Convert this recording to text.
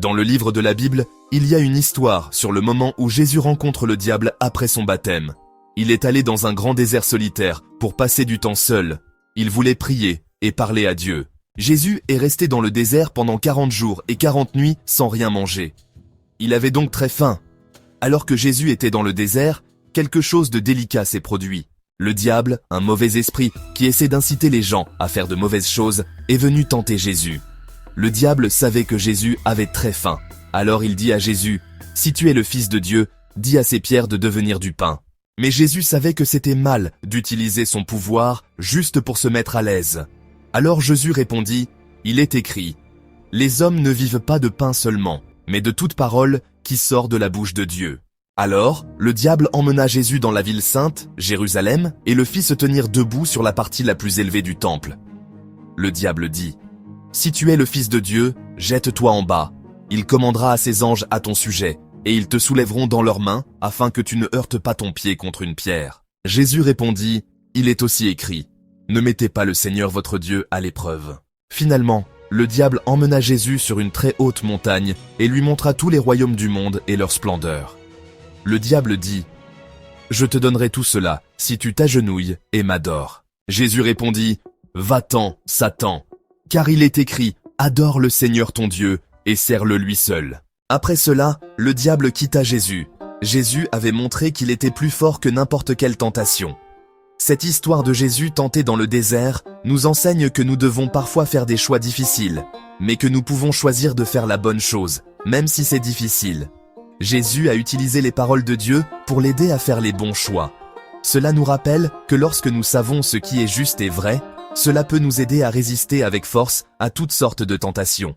Dans le livre de la Bible, il y a une histoire sur le moment où Jésus rencontre le diable après son baptême. Il est allé dans un grand désert solitaire pour passer du temps seul. Il voulait prier et parler à Dieu. Jésus est resté dans le désert pendant 40 jours et 40 nuits sans rien manger. Il avait donc très faim. Alors que Jésus était dans le désert, quelque chose de délicat s'est produit. Le diable, un mauvais esprit qui essaie d'inciter les gens à faire de mauvaises choses, est venu tenter Jésus. Le diable savait que Jésus avait très faim. Alors il dit à Jésus, « Si tu es le Fils de Dieu, dis à ces pierres de devenir du pain. » Mais Jésus savait que c'était mal d'utiliser son pouvoir juste pour se mettre à l'aise. Alors Jésus répondit, « Il est écrit, « Les hommes ne vivent pas de pain seulement, mais de toute parole qui sort de la bouche de Dieu. » Alors, le diable emmena Jésus dans la ville sainte, Jérusalem, et le fit se tenir debout sur la partie la plus élevée du temple. Le diable dit, « Si tu es le Fils de Dieu, jette-toi en bas. Il commandera à ses anges à ton sujet, et ils te soulèveront dans leurs mains, afin que tu ne heurtes pas ton pied contre une pierre. » Jésus répondit, « Il est aussi écrit, « Ne mettez pas le Seigneur votre Dieu à l'épreuve. » Finalement, le diable emmena Jésus sur une très haute montagne et lui montra tous les royaumes du monde et leur splendeur. Le diable dit, « Je te donnerai tout cela si tu t'agenouilles et m'adores. » Jésus répondit, « Va-t'en, Satan, car il est écrit, adore le Seigneur ton Dieu et sers-le lui seul. » Après cela, le diable quitta Jésus. Jésus avait montré qu'il était plus fort que n'importe quelle tentation. Cette histoire de Jésus tenté dans le désert nous enseigne que nous devons parfois faire des choix difficiles, mais que nous pouvons choisir de faire la bonne chose, même si c'est difficile. Jésus a utilisé les paroles de Dieu pour l'aider à faire les bons choix. Cela nous rappelle que lorsque nous savons ce qui est juste et vrai, cela peut nous aider à résister avec force à toutes sortes de tentations.